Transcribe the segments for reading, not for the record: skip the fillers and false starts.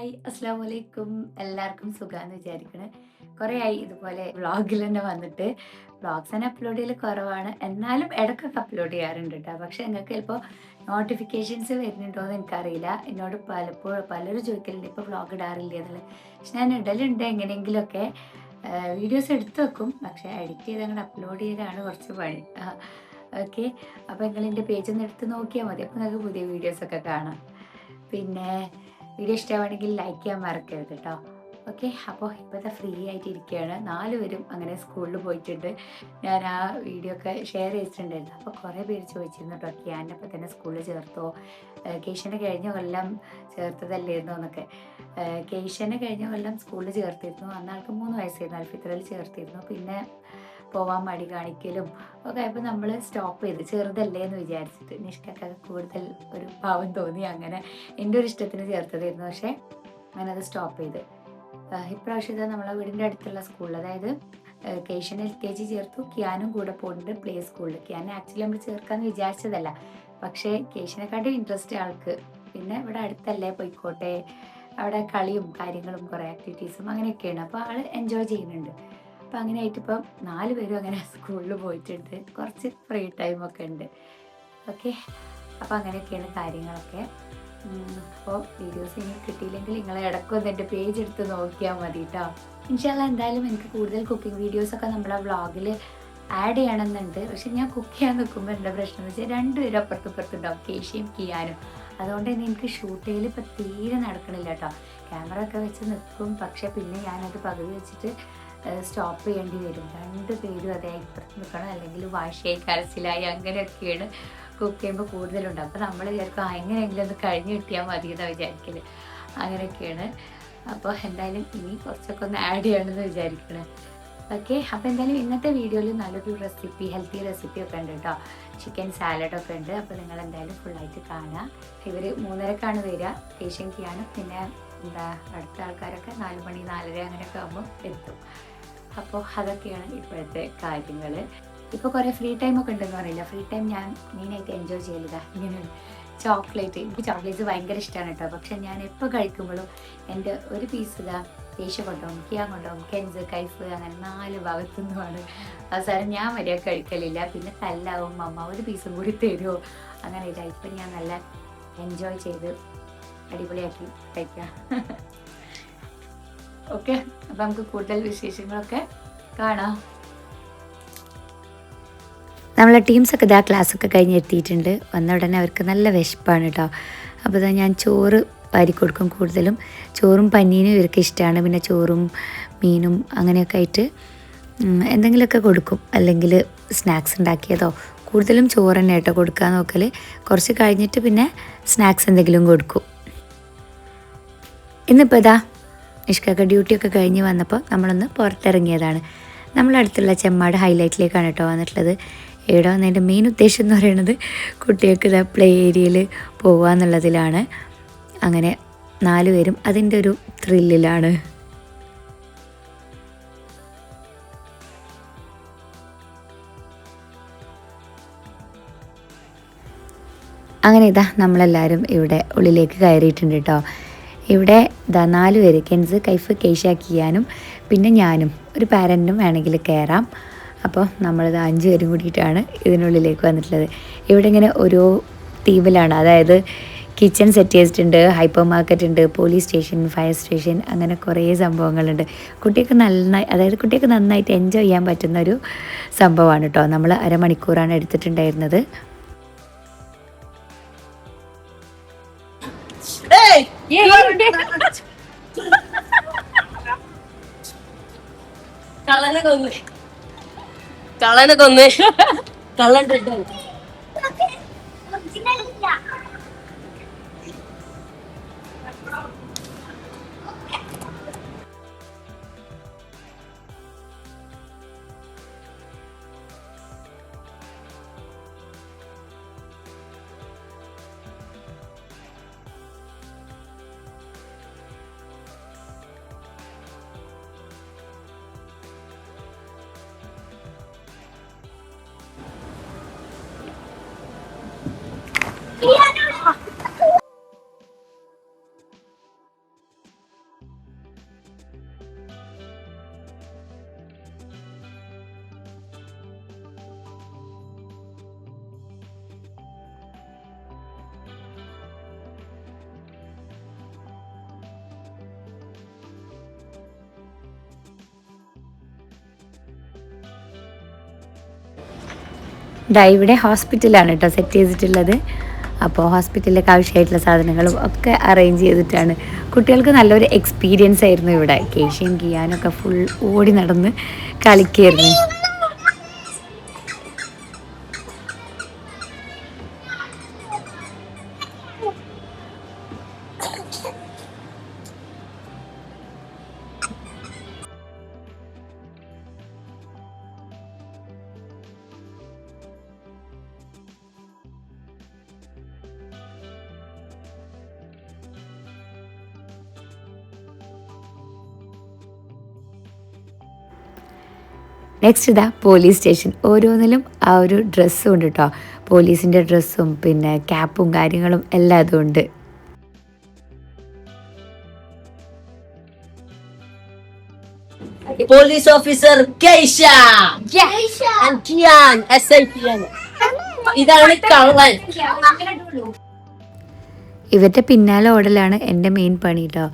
Hi അസ്സലാമു അലൈക്കും. എല്ലാവർക്കും സുഖാന്ന് വിചാരിക്കണ്. കുറേ ആയി ഇതുപോലെ വ്ളോഗിൽ തന്നെ വന്നിട്ട്. വ്ളോഗ്സ് തന്നെ അപ്ലോഡ് ചെയ്യൽ കുറവാണ്, എന്നാലും ഇടയ്ക്കൊക്കെ അപ്ലോഡ് ചെയ്യാറുണ്ട് കേട്ടോ. പക്ഷെ നിങ്ങൾക്ക് ചിലപ്പോൾ നോട്ടിഫിക്കേഷൻസ് വരുന്നുണ്ടോ എന്ന് എനിക്കറിയില്ല. എന്നോട് പലരും ചോദിക്കലുണ്ട് ഇപ്പോൾ വ്ളോഗ് ഇടാറില്ല എന്നുള്ളത്. പക്ഷെ ഞാൻ ഇടലുണ്ട് എങ്ങനെയെങ്കിലുമൊക്കെ. വീഡിയോസ് എടുത്തു വെക്കും, പക്ഷെ എഡിറ്റ് ചെയ്ത് അങ്ങോട്ട് അപ്ലോഡ് ചെയ്താണ് കുറച്ച് പണി. ഓക്കെ, അപ്പോൾ നിങ്ങൾ എൻ്റെ പേജ് ഒന്ന് എടുത്ത് നോക്കിയാൽ മതി, അപ്പോൾ നിങ്ങൾക്ക് പുതിയ വീഡിയോസൊക്കെ കാണാം. പിന്നെ വീഡിയോ ഇഷ്ടമാണെങ്കിൽ ലൈക്ക് ചെയ്യാൻ മറക്കരുത് കേട്ടോ. ഓക്കെ, അപ്പോൾ ഇപ്പോഴത്തെ ഫ്രീ ആയിട്ട് ഇരിക്കുകയാണ്. 4 പേരും അങ്ങനെ സ്കൂളിൽ പോയിട്ടുണ്ട്. ഞാൻ ആ വീഡിയോ ഒക്കെ ഷെയർ ചെയ്തിട്ടുണ്ടായിരുന്നു. അപ്പോൾ കുറേ പേര് ചോദിച്ചിരുന്നു കേട്ടോ, ക്യാനപ്പോൾ തന്നെ സ്കൂളിൽ ചേർത്തോ, കേശനെ കഴിഞ്ഞ കൊല്ലം ചേർത്തതല്ലായിരുന്നോ എന്നൊക്കെ. കേശനെ കഴിഞ്ഞ കൊല്ലം സ്കൂളിൽ ചേർത്തിരുന്നു. അന്നാൾക്ക് 3 വയസ്സായിരുന്നു, അൽഫിത്രയിൽ ചേർത്തിരുന്നു. പിന്നെ പോവാൻ മടി കാണിക്കലും ഒക്കെ ആയപ്പോൾ നമ്മൾ സ്റ്റോപ്പ് ചെയ്ത്, ചെറുതല്ലേ എന്ന് വിചാരിച്ചിട്ട്. നിഷ്കൊക്കെ കൂടുതൽ ഒരു പാവം തോന്നി, അങ്ങനെ എൻ്റെ ഒരു ഇഷ്ടത്തിന് ചേർത്തതായിരുന്നു. പക്ഷേ ഞാനത് സ്റ്റോപ്പ് ചെയ്ത്. ഇപ്രാവശ്യത്തെ നമ്മളെ വീടിൻ്റെ അടുത്തുള്ള സ്കൂളിൽ, അതായത് കേശൻ LKG ചേർത്തു, ക്യാനും കൂടെ പോകുന്നുണ്ട് പ്ലേ സ്കൂളിൽ. ക്യാനെ ആക്ച്വലി നമ്മൾ ചേർക്കാമെന്ന് വിചാരിച്ചതല്ല, പക്ഷേ കേശിനെക്കാട്ടും ഇൻട്രസ്റ്റ് ആൾക്ക്. പിന്നെ ഇവിടെ അടുത്തല്ലേ, പോയിക്കോട്ടെ, അവിടെ കളിയും കാര്യങ്ങളും കുറേ ആക്ടിവിറ്റീസും അങ്ങനെയൊക്കെയാണ്. അപ്പോൾ ആൾ എൻജോയ് ചെയ്യുന്നുണ്ട്. അപ്പം അങ്ങനെ ആയിട്ട് ഇപ്പം 4 പേരും അങ്ങനെ സ്കൂളിൽ പോയിട്ടുണ്ട്. കുറച്ച് ഫ്രീ ടൈമൊക്കെ ഉണ്ട്. ഓക്കെ, അപ്പോൾ അങ്ങനെയൊക്കെയാണ് കാര്യങ്ങളൊക്കെ. അപ്പോൾ വീഡിയോസ് ഇനി കിട്ടിയില്ലെങ്കിൽ നിങ്ങൾ ഇടയ്ക്കൊന്ന് എൻ്റെ പേജ് എടുത്ത് നോക്കിയാൽ മതി കേട്ടോ. ഇൻഷാല്ലാ എന്തായാലും എനിക്ക് കൂടുതൽ കുക്കിംഗ് വീഡിയോസൊക്കെ നമ്മളെ വ്ളോഗിൽ ആഡ് ചെയ്യണമെന്നുണ്ട്. പക്ഷെ ഞാൻ കുക്ക് ചെയ്യാൻ നിൽക്കുമ്പോൾ എൻ്റെ പ്രശ്നം എന്ന് വെച്ചാൽ 2 പേരും അപ്പുറത്തുണ്ടാവും, കേശിയും കിയാനും. അതുകൊണ്ട് തന്നെ എനിക്ക് ഷൂട്ട് ചെയ്യൽ ഇപ്പം തീരെ നടക്കണില്ല കേട്ടോ. ക്യാമറ ഒക്കെ വെച്ച് നിൽക്കും, പക്ഷെ പിന്നെ ഞാനത് പകുതി വെച്ചിട്ട് സ്റ്റോപ്പ് ചെയ്യേണ്ടി വരും. 2 പേരും അതേ ഇപ്പുറത്ത് നിൽക്കണം, അല്ലെങ്കിൽ വാശിയായി കരച്ചിലായി, അങ്ങനെയൊക്കെയാണ് കുക്ക് ചെയ്യുമ്പോൾ കൂടുതലുണ്ട്. അപ്പോൾ നമ്മൾ വിചാരിക്കും എങ്ങനെയെങ്കിലും ഒന്ന് കഴിഞ്ഞ് കിട്ടിയാൽ മതി എന്നാണ് വിചാരിക്കൽ. അങ്ങനെയൊക്കെയാണ്. അപ്പോൾ എന്തായാലും ഇനി കുറച്ചൊക്കെ ഒന്ന് ആഡ് ചെയ്യണമെന്ന് വിചാരിക്കണം. ഓക്കെ, അപ്പോൾ എന്തായാലും ഇന്നത്തെ വീഡിയോയിൽ നല്ലൊരു റെസിപ്പി, ഹെൽത്തി റെസിപ്പി ഒക്കെ ഉണ്ട് കേട്ടോ. ചിക്കൻ സാലഡൊക്കെ ഉണ്ട്. അപ്പോൾ നിങ്ങൾ എന്തായാലും ഫുള്ളായിട്ട് കാണുക. ഇവർ 3:30ക്കാണ് വരിക, ഏഷ്യൻ ചെയ്യാനും. പിന്നെ അടുത്ത ആൾക്കാരൊക്കെ 4 മണി 4:30 അങ്ങനെയൊക്കെ ആകുമ്പോൾ എത്തും. അപ്പോൾ അതൊക്കെയാണ് ഇപ്പോഴത്തെ കാര്യങ്ങൾ. ഇപ്പോൾ കുറേ ഫ്രീ ടൈമൊക്കെ ഉണ്ടെന്ന് പറയില്ല. ഫ്രീ ടൈം ഞാൻ മെയിനായിട്ട് എൻജോയ് ചെയ്യലിതാ ഇങ്ങനെ ചോക്ലേറ്റ്. എനിക്ക് ചോക്ലേറ്റ്സ് ഭയങ്കര ഇഷ്ടമാണ് കേട്ടോ. പക്ഷെ ഞാൻ എപ്പോൾ കഴിക്കുമ്പോഴും എൻ്റെ ഒരു പീസ് ഇതാ കേശ് കൊണ്ടുപോകും, കിയാൻ കൊണ്ടുപോകും, കെൻസ്, കൈഫ്, അങ്ങനെ 4 ഭാഗത്തുനിന്നുമാണ്. അവസാനം ഞാൻ വരെ കഴിക്കലില്ല. പിന്നെ തല്ലാവും, അമ്മ ഒരു പീസും കൂടി തരുമോ, അങ്ങനെ ഇല്ല. ഇപ്പം ഞാൻ നല്ല എൻജോയ് ചെയ്ത് അടിപൊളിയാക്കി കഴിക്കാം. ഓക്കെ, അപ്പം നമുക്ക് കൂടുതൽ വിശേഷങ്ങളൊക്കെ കാണാം. നമ്മളെ ടീംസൊക്കെ ഇതാ ക്ലാസ്സൊക്കെ കഴിഞ്ഞ് എത്തിയിട്ടുണ്ട്. വന്ന ഉടനെ അവർക്ക് നല്ല വിശപ്പാണ് കേട്ടോ. അപ്പോൾ ഇതാ ഞാൻ ചോറ് വാരി കൊടുക്കും. കൂടുതലും ചോറും പനീനും ഇവർക്ക് ഇഷ്ടമാണ്. പിന്നെ ചോറും മീനും അങ്ങനെയൊക്കെ ആയിട്ട് എന്തെങ്കിലുമൊക്കെ കൊടുക്കും, അല്ലെങ്കിൽ സ്നാക്സ് ഉണ്ടാക്കിയതോ. കൂടുതലും ചോറ് തന്നെ കേട്ടോ കൊടുക്കാൻ നോക്കൽ. കുറച്ച് കഴിഞ്ഞിട്ട് പിന്നെ സ്നാക്സ് എന്തെങ്കിലും കൊടുക്കും. ഇന്നിപ്പോൾ ഇതാ നിഷ്കൊക്കെ ഡ്യൂട്ടിയൊക്കെ കഴിഞ്ഞ് വന്നപ്പോൾ നമ്മളൊന്ന് പുറത്തിറങ്ങിയതാണ്. നമ്മളടുത്തുള്ള ചെമ്മാട് ഹൈലൈറ്റിലേക്കാണ് കേട്ടോ വന്നിട്ടുള്ളത്. ഇവിടെ വന്നതിൻ്റെ മെയിൻ ഉദ്ദേശം എന്ന് പറയുന്നത് കുട്ടികൾക്ക് ഇതാ പ്ലേ ഏരിയയിൽ പോകുക എന്നുള്ളതിലാണ്. അങ്ങനെ 4 പേരും അതിൻ്റെ ഒരു ത്രില്ലിലാണ്. അങ്ങനെ ഇതാ നമ്മളെല്ലാവരും ഇവിടെ ഉള്ളിലേക്ക് കയറിയിട്ടുണ്ട് കേട്ടോ. ഇവിടെ ഇതാ 4 പേര്, കെൻസ്, കൈഫ്, കേശ, കിയാനും പിന്നെ ഞാനും ഒരു പാരൻറ്റും വേണമെങ്കിൽ കയറാം. അപ്പോൾ നമ്മളിത് 5 പേരും കൂടിയിട്ടാണ് ഇതിനുള്ളിലേക്ക് വന്നിട്ടുള്ളത്. ഇവിടെ ഇങ്ങനെ ഓരോ തീമിലാണ്, അതായത് കിച്ചൺ സെറ്റ് ചെയ്തിട്ടുണ്ട്, ഹൈപ്പർ മാർക്കറ്റ് ഉണ്ട്, പോലീസ് സ്റ്റേഷൻ, ഫയർ സ്റ്റേഷൻ, അങ്ങനെ കുറേ സംഭവങ്ങളുണ്ട്. കുട്ടികൾക്ക് നന്നായിട്ട് എൻജോയ് ചെയ്യാൻ പറ്റുന്ന ഒരു സംഭവമാണ് കേട്ടോ. നമ്മൾ അരമണിക്കൂറാണ് എടുത്തിട്ടുണ്ടായിരുന്നത്. കള്ളനെ കൊന്ന് കള്ളൻ ഇവിടെ ഹോസ്പിറ്റലാണ് കേട്ടോ സെറ്റ് ചെയ്തിട്ടുള്ളത്. അപ്പോൾ ഹോസ്പിറ്റലിലേക്ക് ആവശ്യമായിട്ടുള്ള സാധനങ്ങളും ഒക്കെ അറേഞ്ച് ചെയ്തിട്ടാണ്. കുട്ടികൾക്ക് നല്ലൊരു എക്സ്പീരിയൻസ് ആയിരുന്നു ഇവിടെ. കേശയും കിയാനൊക്കെ ഫുൾ ഓടി നടന്ന് കളിക്കായിരുന്നു. നെക്സ്റ്റ് ഇതാ പോലീസ് സ്റ്റേഷൻ. ഓരോന്നിലും ആ ഒരു ഡ്രസ്സും ഉണ്ട് കേട്ടോ. പോലീസിൻ്റെ ഡ്രസ്സും പിന്നെ ക്യാപ്പും കാര്യങ്ങളും എല്ലാം അതും ഉണ്ട്. പോലീസ് ഓഫീസർ കേശ and കിയാൻ SI കിയാൻ. ഇതാണ് കള്ളൻ. ഇവരുടെ പിന്നാലെ ഓടലാണ് എൻ്റെ മെയിൻ പണി കേട്ടോ.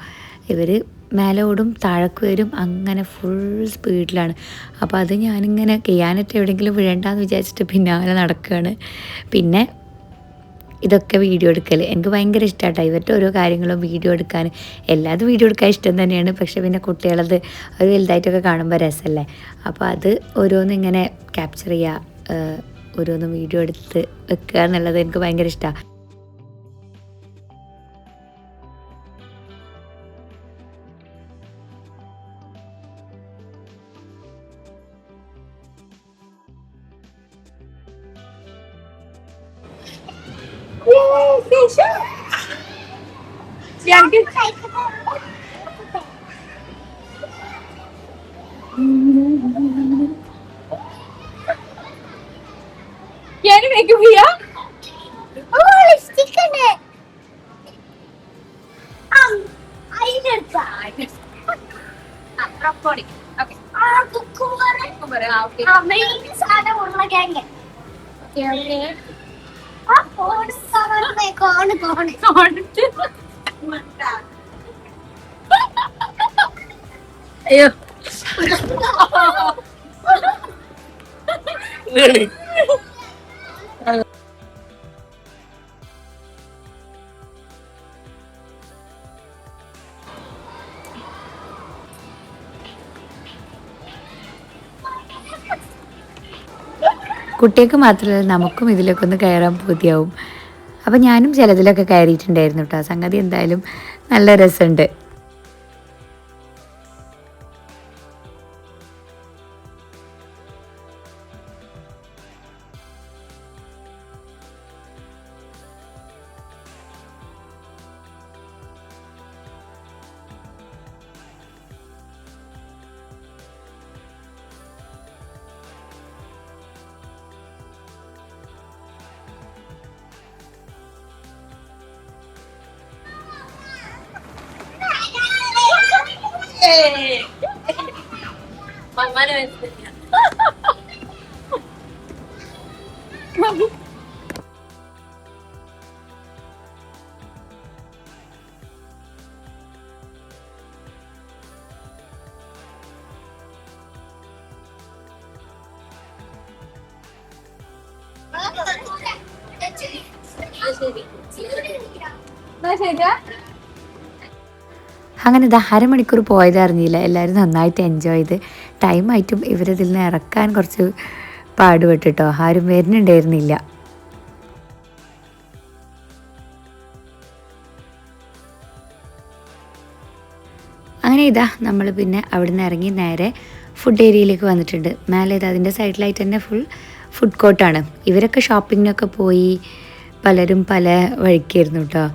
ഇവർ മേലെ ഓടും താഴേക്ക് വരും, അങ്ങനെ ഫുൾ സ്പീഡിലാണ്. അപ്പോൾ അത് ഞാനിങ്ങനെ കിയാനറ്റ് എവിടെയെങ്കിലും വീഴണ്ടെന്ന് വിചാരിച്ചിട്ട് പിന്നാലെ നടക്കുകയാണ്. പിന്നെ ഇതൊക്കെ വീഡിയോ എടുക്കൽ എനിക്ക് ഭയങ്കര ഇഷ്ടമാട്ടോ. ഇവരുടെ ഓരോ കാര്യങ്ങളും വീഡിയോ എടുക്കാൻ, എല്ലാതും വീഡിയോ എടുക്കാൻ ഇഷ്ടം തന്നെയാണ്. പക്ഷേ പിന്നെ കുട്ടികളത് ഒരു വലുതായിട്ടൊക്കെ കാണുമ്പോൾ രസമല്ലേ. അപ്പോൾ അത് ഓരോന്നും ഇങ്ങനെ ക്യാപ്ചർ ചെയ്യുക, ഓരോന്നും വീഡിയോ എടുത്ത് വെക്കുക എന്നുള്ളത് എനിക്ക് ഭയങ്കര ഇഷ്ടമാണ്. Can you make it here? Oh, it's chicken. I did that. Broccoli. Okay. Cucumber. Okay. Maybe sada urla gang. Okay, okay. Corn color corn. അയ്യോ വീണ്. കുട്ടികൾക്ക് മാത്രമല്ല നമുക്കും ഇതിലൊക്കെ ഒന്ന് കയറാൻ പൂതിയാവും. അപ്പം ഞാനും ചിലതിലൊക്കെ കയറിയിട്ടുണ്ടായിരുന്നു കേട്ടോ. സംഗതി എന്തായാലും നല്ല രസമുണ്ട്. മമ്മാനെ മനസ്സിലായി. അങ്ങനെ ഇത് അരമണിക്കൂർ പോയത് അറിഞ്ഞില്ല. എല്ലാവരും നന്നായിട്ട് എൻജോയ് ചെയ്ത്. ടൈമായിട്ടും ഇവരിതിൽ നിന്ന് ഇറക്കാൻ കുറച്ച് പാടുപെട്ടിട്ടോ. ആരും വരുന്നുണ്ടായിരുന്നില്ല. അങ്ങനെ ഇതാ നമ്മൾ പിന്നെ അവിടെ നിന്ന് ഇറങ്ങി നേരെ ഫുഡ് ഏരിയയിലേക്ക് വന്നിട്ടുണ്ട്. മേലെ ഇത് അതിൻ്റെ സൈഡിലായിട്ട് തന്നെ ഫുൾ ഫുഡ് കോർട്ടാണ്. ഇവരൊക്കെ ഷോപ്പിങ്ങിനൊക്കെ പോയി പലരും പല വഴിക്കായിരുന്നു കേട്ടോ.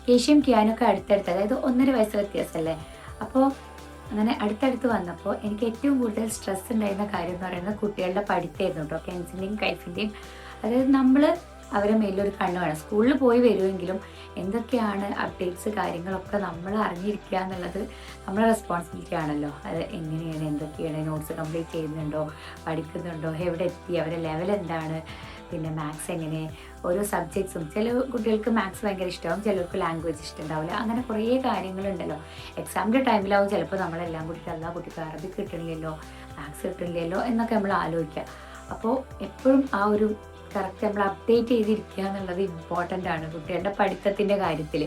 കേശയും കിയാനൊക്കെ അടുത്തടുത്ത്, അതായത് 1.5 വയസ്സ് വ്യത്യാസമല്ലേ. അപ്പോൾ അങ്ങനെ അടുത്തടുത്ത് വന്നപ്പോൾ എനിക്ക് ഏറ്റവും കൂടുതൽ സ്ട്രെസ് ഉണ്ടായിരുന്ന കാര്യം എന്ന് പറയുന്നത് കുട്ടികളുടെ പഠിത്തമായിരുന്നു കേട്ടോ. കെൻസിൻ്റെയും കൈഫിൻ്റെയും. അതായത് നമ്മൾ അവരെ മേലൊരു കണ്ണ് വേണം. സ്കൂളിൽ പോയി വരുമെങ്കിലും എന്തൊക്കെയാണ് അപ്ഡേറ്റ്സ് കാര്യങ്ങളൊക്കെ നമ്മൾ അറിഞ്ഞിരിക്കുക എന്നുള്ളത് നമ്മുടെ റെസ്പോൺസിബിലിറ്റി ആണല്ലോ. അത് എങ്ങനെയാണ്, എന്തൊക്കെയാണ്, നോട്ട്സ് കംപ്ലീറ്റ് ചെയ്യുന്നുണ്ടോ, പഠിക്കുന്നുണ്ടോ, എവിടെ എത്തി, അവരുടെ ലെവൽ എന്താണ്, പിന്നെ മാത്സ് എങ്ങനെ, ഓരോ സബ്ജക്ട്സും. ചില കുട്ടികൾക്ക് മാത്സ് ഭയങ്കര ഇഷ്ടമാവും, ചിലർക്ക് ലാംഗ്വേജ് ഇഷ്ടമുണ്ടാവില്ല. അങ്ങനെ കുറേ കാര്യങ്ങളുണ്ടല്ലോ. എക്സാമിൻ്റെ ടൈമിലാവും ചിലപ്പോൾ നമ്മളെല്ലാം കൂടിയിട്ട് അല്ല കുട്ടിക്ക് അറബിക്ക് കിട്ടണില്ലല്ലോ, മാത്സ് കിട്ടണില്ലല്ലോ എന്നൊക്കെ നമ്മൾ ആലോചിക്കുക. അപ്പോൾ എപ്പോഴും ആ ഒരു കറക്റ്റ് നമ്മൾ അപ്ഡേറ്റ് ചെയ്തിരിക്കുക എന്നുള്ളത് ഇമ്പോർട്ടൻ്റ് ആണ് കുട്ടികളുടെ പഠിത്തത്തിൻ്റെ കാര്യത്തിൽ.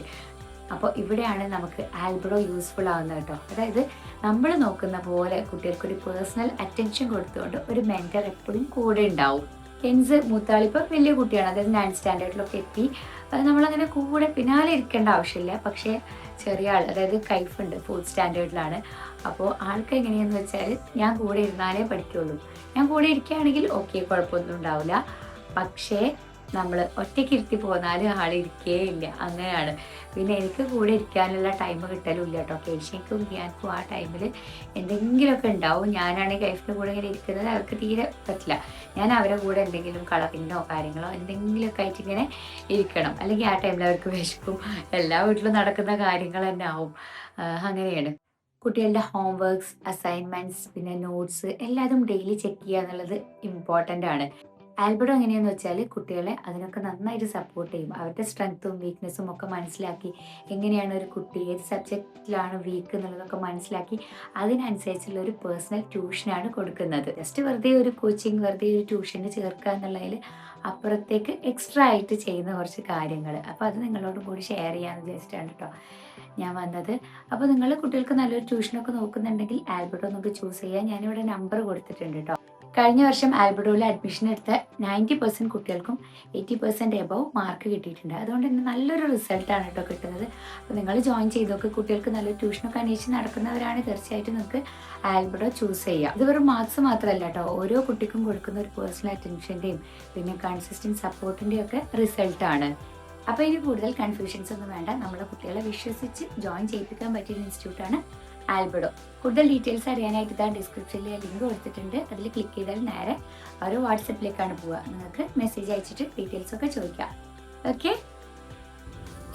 അപ്പോൾ ഇവിടെയാണ് നമുക്ക് ആൽബഡോ യൂസ്ഫുൾ ആവുന്നത് കേട്ടോ. അതായത് നമ്മൾ നോക്കുന്ന പോലെ കുട്ടികൾക്കൊരു പേഴ്സണൽ അറ്റൻഷൻ കൊടുത്തുകൊണ്ട് ഒരു മെൻറ്റർ എപ്പോഴും കൂടെ ഉണ്ടാവും. കെൻസ് മൂത്താളിപ്പോൾ വലിയ കുട്ടിയാണ്, അതായത് 9th സ്റ്റാൻഡേർഡിലൊക്കെ എത്തി. നമ്മളങ്ങനെ കൂടെ പിന്നാലെ ഇരിക്കേണ്ട ആവശ്യമില്ല. പക്ഷേ ചെറിയ ആൾ, അതായത് കൈഫുണ്ട്, 4th സ്റ്റാൻഡേർഡിലാണ്. അപ്പോൾ ആൾക്ക് എങ്ങനെയാണെന്ന് വെച്ചാൽ ഞാൻ കൂടെ ഇരുന്നാലേ പഠിക്കുകയുള്ളൂ. ഞാൻ കൂടെ ഇരിക്കുകയാണെങ്കിൽ ഓക്കെ, കുഴപ്പമൊന്നും ഉണ്ടാവില്ല. പക്ഷേ നമ്മൾ ഒറ്റയ്ക്ക് ഇരുത്തി പോന്നാൽ ആളിരിക്കേ ഇല്ല, അങ്ങനെയാണ്. പിന്നെ എനിക്ക് കൂടെ ഇരിക്കാനുള്ള ടൈം കിട്ടലുമില്ല കേട്ടോ. കേൾഷിക്കും ഞാനും ആ ടൈമിൽ എന്തെങ്കിലുമൊക്കെ ഉണ്ടാവും. ഞാനാണെങ്കിൽ കൈഫിൻ്റെ കൂടെ ഇങ്ങനെ ഇരിക്കുന്നത് അവർക്ക് തീരെ പറ്റില്ല. ഞാൻ അവരെ കൂടെ എന്തെങ്കിലും കളറിങ്ങോ കാര്യങ്ങളോ എന്തെങ്കിലുമൊക്കെ ആയിട്ട് ഇങ്ങനെ ഇരിക്കണം. അല്ലെങ്കിൽ ആ ടൈമിൽ അവർക്ക് വിശക്കും. എല്ലാ വീട്ടിലും നടക്കുന്ന കാര്യങ്ങൾ തന്നെ ആവും. അങ്ങനെയാണ്. കുട്ടികളുടെ ഹോംവർക്ക്സ്, അസൈൻമെൻറ്റ്സ്, പിന്നെ നോട്ട്സ് എല്ലാതും ഡെയിലി ചെക്ക് ചെയ്യുക എന്നുള്ളത് ഇമ്പോർട്ടൻ്റ് ആണ്. ആൽബഡോ എങ്ങനെയാന്ന് വെച്ചാൽ കുട്ടികളെ അതിനൊക്കെ നന്നായിട്ട് സപ്പോർട്ട് ചെയ്യും. അവരുടെ സ്ട്രെങ്ത്തും വീക്ക്നെസ്സും ഒക്കെ മനസ്സിലാക്കി, എങ്ങനെയാണ് ഒരു കുട്ടി ഏത് സബ്ജക്റ്റിലാണ് വീക്ക് എന്നുള്ളതൊക്കെ മനസ്സിലാക്കി അതിനനുസരിച്ചുള്ള ഒരു പേഴ്സണൽ ട്യൂഷനാണ് കൊടുക്കുന്നത്. ജസ്റ്റ് വെറുതെ ഒരു കോച്ചിങ്, വെറുതെ ഒരു ട്യൂഷന് ചേർക്കുക എന്നുള്ളതിൽ അപ്പുറത്തേക്ക് എക്സ്ട്രാ ആയിട്ട് ചെയ്യുന്ന കുറച്ച് കാര്യങ്ങൾ. അപ്പോൾ അത് നിങ്ങളോട് കൂടി ഷെയർ ചെയ്യാമെന്ന് വിചാരിച്ചിട്ടാണ് കേട്ടോ ഞാൻ വന്നത്. അപ്പോൾ നിങ്ങൾ കുട്ടികൾക്ക് നല്ലൊരു ട്യൂഷനൊക്കെ നോക്കുന്നുണ്ടെങ്കിൽ ആൽബഡോ നമുക്ക് ചൂസ് ചെയ്യാം. ഞാനിവിടെ നമ്പർ കൊടുത്തിട്ടുണ്ട് കേട്ടോ. കഴിഞ്ഞ വർഷം ആൽബഡോയിൽ അഡ്മിഷൻ എടുത്ത 90% കുട്ടികൾക്കും 80% എബവ് മാർക്ക് കിട്ടിയിട്ടുണ്ട്. അതുകൊണ്ട് തന്നെ നല്ലൊരു റിസൾട്ടാണ് കേട്ടോ കിട്ടുന്നത്. അപ്പോൾ നിങ്ങൾ ജോയിൻ ചെയ്തൊക്കെ കുട്ടികൾക്ക് നല്ലൊരു ട്യൂഷനൊക്കെ അന്വേഷിച്ച് നടക്കുന്നവരാണ് തീർച്ചയായിട്ടും നിങ്ങൾക്ക് ആൽബഡോ ചൂസ് ചെയ്യാം. ഇത് വെറും മാർക്സ് മാത്രമല്ല കേട്ടോ, ഓരോ കുട്ടിക്കും കൊടുക്കുന്ന ഒരു പേഴ്സണൽ അറ്റൻഷൻ്റെയും പിന്നെ കൺസിസ്റ്റൻറ്റ് സപ്പോർട്ടിൻ്റെയും ഒക്കെ റിസൾട്ടാണ്. അപ്പോൾ ഇനി കൂടുതൽ കൺഫ്യൂഷൻസ് ഒന്നും വേണ്ട. നമ്മളെ കുട്ടികളെ വിശ്വസിച്ച് ജോയിൻ ചെയ്യിപ്പിക്കാൻ പറ്റിയ ഇൻസ്റ്റിറ്റ്യൂട്ടാണ് ആൽബഡോ. കൂടുതൽ ഡീറ്റെയിൽസ് അറിയാനായിട്ട് ഇതാ ഡിസ്ക്രിപ്ഷനിൽ ലിങ്ക് കൊടുത്തിട്ടുണ്ട്. അതിൽ ക്ലിക്ക് ചെയ്താൽ നേരെ ഒരു വാട്സപ്പിലേക്കാണ് പോവുക. നിങ്ങൾക്ക് മെസ്സേജ് അയച്ചിട്ട് ഡീറ്റെയിൽസ് ഒക്കെ ചോദിക്കാം. ഓക്കെ,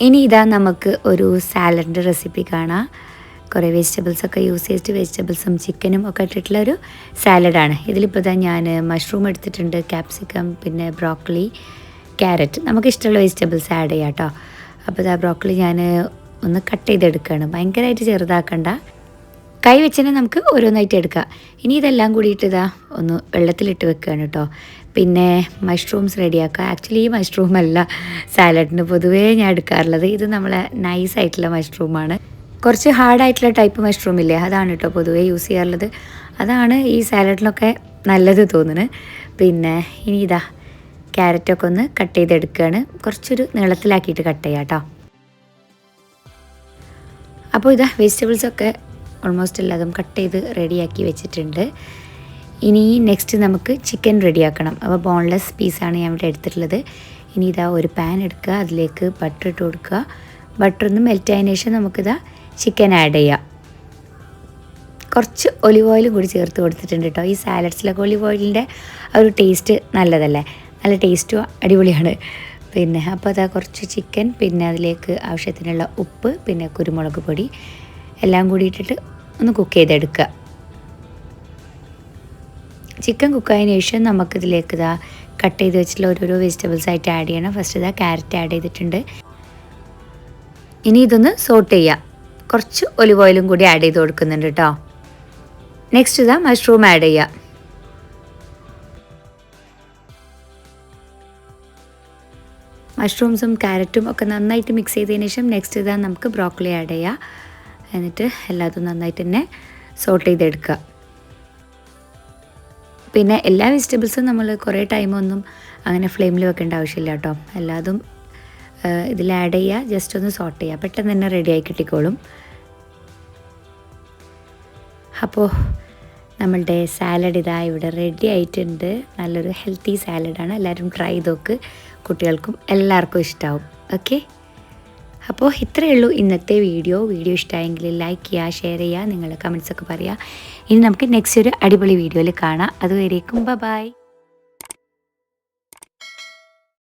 ഇനി ഇതാ നമുക്ക് ഒരു സാലഡിൻ്റെ റെസിപ്പി കാണാം. കുറേ വെജിറ്റബിൾസൊക്കെ യൂസ് ചെയ്തിട്ട് വെജിറ്റബിൾസും ചിക്കനും ഒക്കെ ഇട്ടിട്ടുള്ള ഒരു സാലഡാണ്. ഇതിലിപ്പോൾ ഇതാ ഞാൻ മഷ്റൂം എടുത്തിട്ടുണ്ട്, ക്യാപ്സിക്കം, പിന്നെ ബ്രോക്കലി, ക്യാരറ്റ്, നമുക്ക് ഇഷ്ടമുള്ള വെജിറ്റബിൾസ് ആഡ് ചെയ്യാം കേട്ടോ. അപ്പോൾ ഇതാ ബ്രോക്കലി ഞാൻ ഒന്ന് കട്ട് ചെയ്തെടുക്കുകയാണ്. ഭയങ്കരമായിട്ട് ചെറുതാക്കണ്ട, കൈ വെച്ചിനെ നമുക്ക് ഓരോന്നായിട്ട് എടുക്കാം. ഇനി ഇതെല്ലാം കൂടിയിട്ട് ഇതാ ഒന്ന് വെള്ളത്തിലിട്ട് വെക്കുകയാണ് കേട്ടോ. പിന്നെ മഷ്റൂംസ് റെഡിയാക്കുക. ആക്ച്വലി ഈ മഷ്റൂം അല്ല സാലഡിന് പൊതുവേ ഞാൻ എടുക്കാറുള്ളത്. ഇത് നമ്മളെ നൈസായിട്ടുള്ള മഷ്റൂമാണ്. കുറച്ച് ഹാർഡായിട്ടുള്ള ടൈപ്പ് മഷ്റൂം ഇല്ലേ, അതാണ് കേട്ടോ പൊതുവേ യൂസ് ചെയ്യാറുള്ളത്. അതാണ് ഈ സാലഡിലൊക്കെ നല്ലത് തോന്നുന്നത്. പിന്നെ ഇനി ഇതാ ക്യാരറ്റൊക്കെ ഒന്ന് കട്ട് ചെയ്തെടുക്കുകയാണ്. കുറച്ചൊരു നീളത്തിലാക്കിയിട്ട് കട്ട് ചെയ്യാം കേട്ടോ. അപ്പോൾ ഇതാ വെജിറ്റബിൾസൊക്കെ ഓൾമോസ്റ്റ് എല്ലാതും കട്ട് ചെയ്ത് റെഡിയാക്കി വെച്ചിട്ടുണ്ട്. ഇനി നെക്സ്റ്റ് നമുക്ക് ചിക്കൻ റെഡിയാക്കണം. അപ്പോൾ ബോൺലെസ് പീസാണ് ഞാൻ ഇവിടെ എടുത്തിട്ടുള്ളത്. ഇനി ഇതാ ഒരു പാൻ എടുക്കുക, അതിലേക്ക് ബട്ടർ ഇട്ട് കൊടുക്കുക. ബട്ടർ ഒന്ന് മെൽറ്റ് ആയതിനു ശേഷം നമുക്കിതാ ചിക്കൻ ആഡ് ചെയ്യാം. കുറച്ച് ഒലിവ് ഓയിലും കൂടി ചേർത്ത് കൊടുത്തിട്ടുണ്ട് കേട്ടോ. ഈ സാലഡ്സിലൊക്കെ ഒലിവ് ഓയിലിൻ്റെ ആ ഒരു ടേസ്റ്റ് നല്ലതല്ലേ, നല്ല ടേസ്റ്റും അടിപൊളിയാണ്. പിന്നെ അപ്പോൾ അതാ കുറച്ച് ചിക്കൻ, പിന്നെ അതിലേക്ക് ആവശ്യത്തിനുള്ള ഉപ്പ്, പിന്നെ കുരുമുളക് പൊടി എല്ലാം കൂടി ഇട്ടിട്ട് ഒന്ന് കുക്ക് ചെയ്തെടുക്കുക. ചിക്കൻ കുക്കായതിനു ശേഷം നമുക്കിതിലേക്ക് ഇതാ കട്ട് ചെയ്ത് വെച്ചിട്ടുള്ള ഓരോരോ വെജിറ്റബിൾസ് ആയിട്ട് ആഡ് ചെയ്യണം. ഫസ്റ്റ് ഇതാ ക്യാരറ്റ് ആഡ് ചെയ്തിട്ടുണ്ട്. ഇനി ഇതൊന്ന് സോട്ട് ചെയ്യാം. കുറച്ച് ഒലിവ് ഓയിലും കൂടി ആഡ് ചെയ്ത് കൊടുക്കുന്നുണ്ട് കേട്ടോ. നെക്സ്റ്റ് ഇതാ മഷ്റൂം ആഡ് ചെയ്യാം. മഷ്റൂംസും ക്യാരറ്റും ഒക്കെ നന്നായിട്ട് മിക്സ് ചെയ്തതിന് ശേഷം നെക്സ്റ്റ് ഇതാ നമുക്ക് ബ്രോക്കലി ആഡ് ചെയ്യാം. എന്നിട്ട് എല്ലാതും നന്നായിട്ട് തന്നെ സോട്ട് ചെയ്തെടുക്കുക. പിന്നെ എല്ലാ വെജിറ്റബിൾസും നമ്മൾ കുറേ ടൈമൊന്നും അങ്ങനെ ഫ്ലെയിമിൽ വെക്കേണ്ട ആവശ്യമില്ല കേട്ടോ. എല്ലാതും ഇതിൽ ആഡ് ചെയ്യുക, ജസ്റ്റ് ഒന്ന് സോട്ട് ചെയ്യുക, പെട്ടെന്ന് തന്നെ റെഡിയായി കിട്ടിക്കോളും. അപ്പോൾ നമ്മളുടെ സാലഡ് ഇതാ ഇവിടെ റെഡി ആയിട്ടുണ്ട്. നല്ലൊരു ഹെൽത്തി സാലഡാണ്. എല്ലാവരും ട്രൈ ചെയ്ത് നോക്ക്, കുട്ടികൾക്കും എല്ലാവർക്കും ഇഷ്ടമാവും. ഓക്കെ, അപ്പോൾ ഇത്രയേ ഉള്ളൂ ഇന്നത്തെ വീഡിയോ. ഇഷ്ടമായെങ്കിൽ ലൈക്ക് ചെയ്യുക, ഷെയർ ചെയ്യുക, നിങ്ങളുടെ കമൻസൊക്കെ പറയുക. ഇനി നമുക്ക് നെക്സ്റ്റ് ഒരു അടിപൊളി വീഡിയോയിൽ കാണാം. അതുവരേക്കും ബൈ.